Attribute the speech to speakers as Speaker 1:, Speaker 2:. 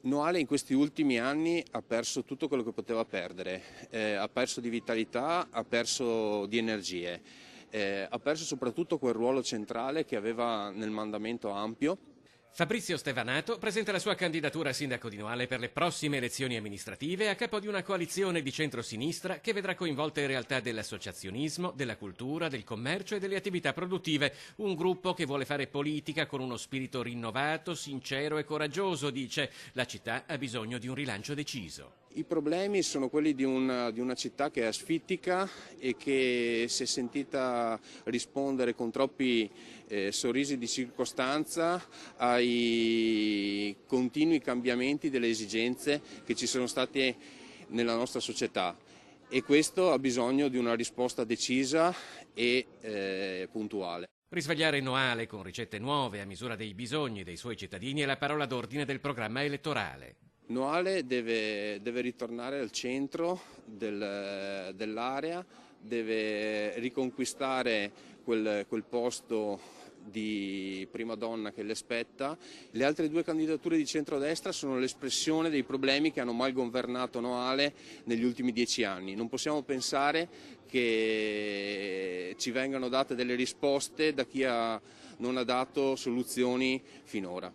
Speaker 1: Noale in questi ultimi anni ha perso tutto quello che poteva perdere, ha perso di vitalità, ha perso di energie, ha perso soprattutto quel ruolo centrale che aveva nel mandamento ampio.
Speaker 2: Fabrizio Stevanato presenta la sua candidatura a sindaco di Noale per le prossime elezioni amministrative a capo di una coalizione di centrosinistra che vedrà coinvolte realtà dell'associazionismo, della cultura, del commercio e delle attività produttive. Un gruppo che vuole fare politica con uno spirito rinnovato, sincero e coraggioso, dice. La città ha bisogno di un rilancio deciso.
Speaker 1: I problemi sono quelli di una città che è asfittica e che si è sentita rispondere con troppi sorrisi di circostanza ai continui cambiamenti delle esigenze che ci sono state nella nostra società, e questo ha bisogno di una risposta decisa e puntuale.
Speaker 2: Risvegliare Noale con ricette nuove a misura dei bisogni dei suoi cittadini è la parola d'ordine del programma elettorale.
Speaker 1: Noale deve ritornare al centro dell'area, deve riconquistare quel posto di prima donna che le spetta. Le altre due candidature di centrodestra sono l'espressione dei problemi che hanno mal governato Noale negli ultimi 10 anni. Non possiamo pensare che ci vengano date delle risposte da chi non ha dato soluzioni finora.